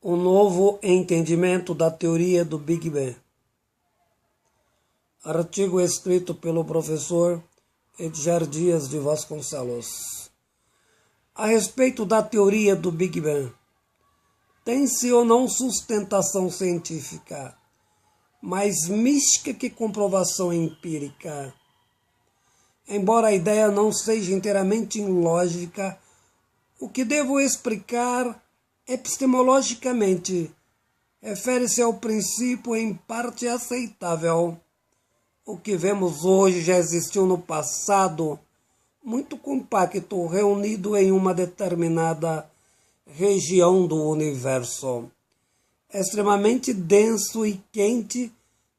O novo entendimento da teoria do Big Bang. Artigo escrito pelo professor Edgar Dias de Vasconcelos. A respeito da teoria do Big Bang, tem-se ou não sustentação científica, mais mística que comprovação empírica. Embora a ideia não seja inteiramente ilógica, o que devo explicar epistemologicamente refere-se ao princípio em parte aceitável. O que vemos hoje já existiu no passado, muito compacto, reunido em uma determinada região do universo, extremamente denso e quente,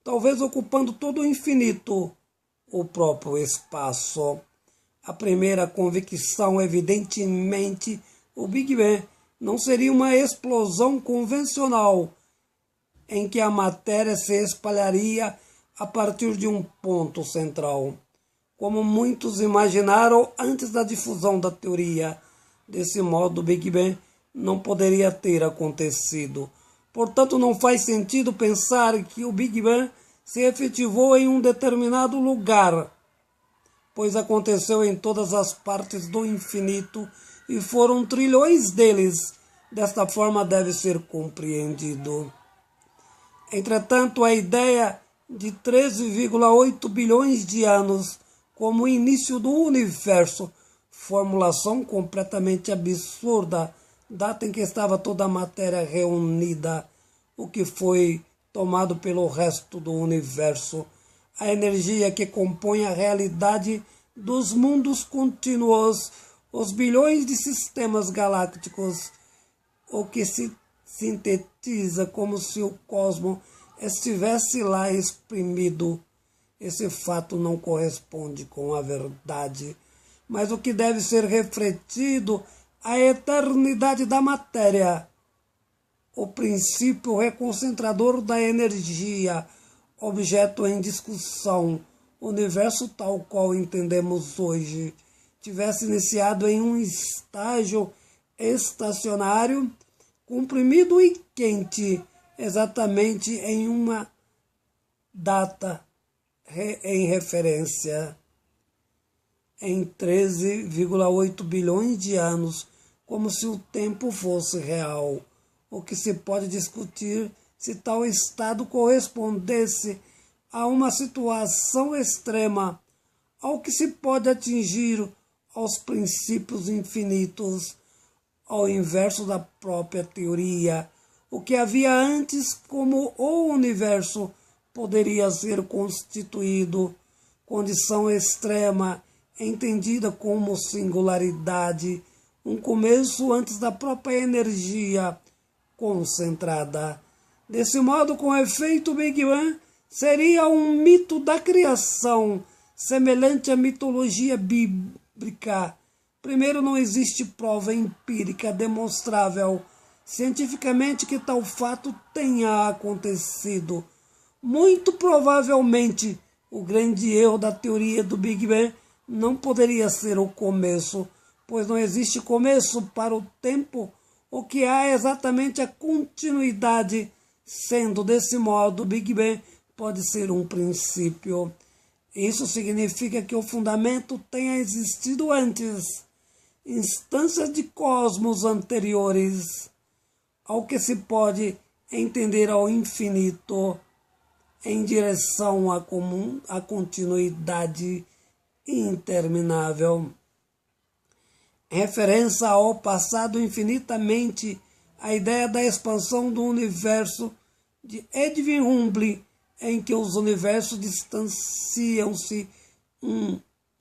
talvez ocupando todo o infinito, o próprio espaço. A primeira convicção, evidentemente, o Big Bang não seria uma explosão convencional, em que a matéria se espalharia a partir de um ponto central, como muitos imaginaram antes da difusão da teoria. Desse modo, o Big Bang não poderia ter acontecido. Portanto, não faz sentido pensar que o Big Bang se efetivou em um determinado lugar, pois aconteceu em todas as partes do infinito e foram trilhões deles. Desta forma deve ser compreendido. Entretanto, a ideia de 13,8 bilhões de anos como o início do universo, formulação completamente absurda, data em que estava toda a matéria reunida, o que foi tomado pelo resto do universo, a energia que compõe a realidade dos mundos contínuos, os bilhões de sistemas galácticos, o que se sintetiza como se o cosmos estivesse lá exprimido. Esse fato não corresponde com a verdade, mas o que deve ser refletido a eternidade da matéria, o princípio reconcentrador da energia, objeto em discussão. O universo tal qual entendemos hoje tivesse iniciado em um estágio estacionário, comprimido e quente, exatamente em uma data em referência em 13,8 bilhões de anos, como se o tempo fosse real. O que se pode discutir se tal estado correspondesse a uma situação extrema, ao que se pode atingir aos princípios infinitos, ao inverso da própria teoria. O que havia antes como o universo poderia ser constituído, condição extrema, entendida como singularidade, um começo antes da própria energia concentrada. Desse modo, com efeito, o Big Bang seria um mito da criação, semelhante à mitologia bíblica. Primeiro, não existe prova empírica demonstrável cientificamente que tal fato tenha acontecido. Muito provavelmente, o grande erro da teoria do Big Bang não poderia ser o começo, pois não existe começo para o tempo. O que há é exatamente a continuidade. Sendo desse modo, o Big Bang pode ser um princípio. Isso significa que o fundamento tenha existido antes, instâncias de cosmos anteriores, ao que se pode entender ao infinito, em direção à continuidade interminável. Referência ao passado infinitamente, a ideia da expansão do universo de Edwin Hubble, em que os universos distanciam-se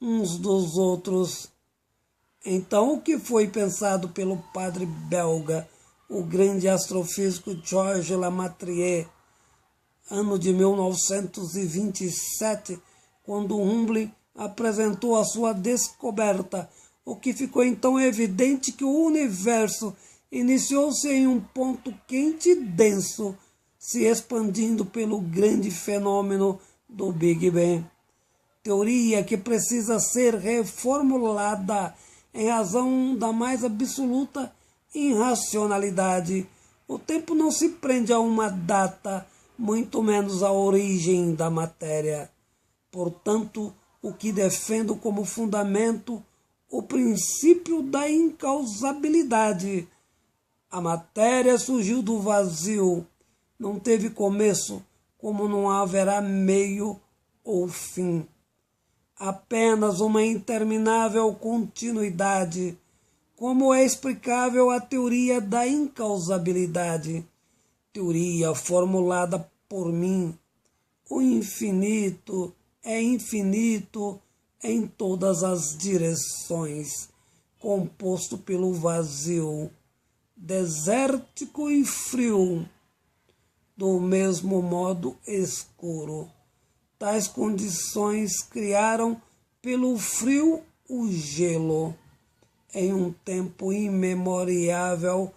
uns dos outros. Então, o que foi pensado pelo padre belga, o grande astrofísico Georges Lemaître, ano de 1927, quando Hubble apresentou a sua descoberta, o que ficou então evidente que o universo iniciou-se em um ponto quente e denso, se expandindo pelo grande fenômeno do Big Bang. Teoria que precisa ser reformulada em razão da mais absoluta irracionalidade. O tempo não se prende a uma data, muito menos à origem da matéria. Portanto, o que defendo como fundamento o princípio da incausabilidade. A matéria surgiu do vazio, não teve começo, como não haverá meio ou fim. Apenas uma interminável continuidade, como é explicável a teoria da incausabilidade, teoria formulada por mim. O infinito é infinito em todas as direções, composto pelo vazio, desértico e frio, do mesmo modo escuro. Tais condições criaram pelo frio o gelo, em um tempo imemoriável,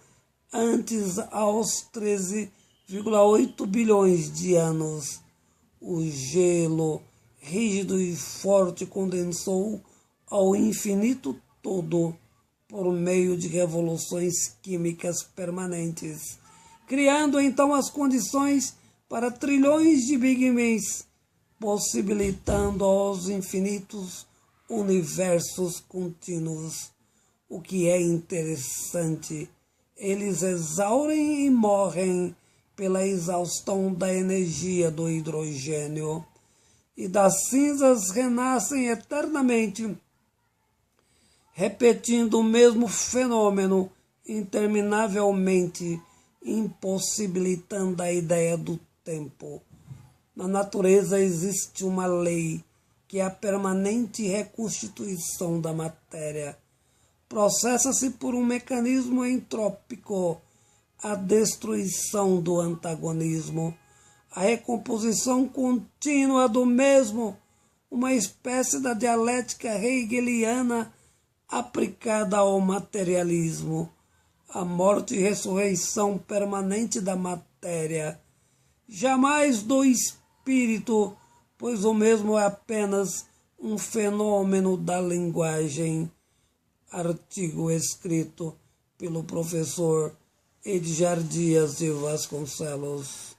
antes aos 13,8 bilhões de anos. O gelo, rígido e forte, condensou ao infinito todo por meio de revoluções químicas permanentes, criando então as condições para trilhões de Big Bangs, possibilitando aos infinitos universos contínuos. O que é interessante, eles exaurem e morrem pela exaustão da energia do hidrogênio, e das cinzas renascem eternamente, repetindo o mesmo fenômeno interminavelmente, impossibilitando a ideia do tempo. Na natureza existe uma lei, que é a permanente reconstituição da matéria. Processa-se por um mecanismo entrópico, a destruição do antagonismo, a recomposição contínua do mesmo, uma espécie da dialética hegeliana aplicada ao materialismo, a morte e ressurreição permanente da matéria, jamais do espírito, pois o mesmo é apenas um fenômeno da linguagem. Artigo escrito pelo professor Edgar Dias de Vasconcelos.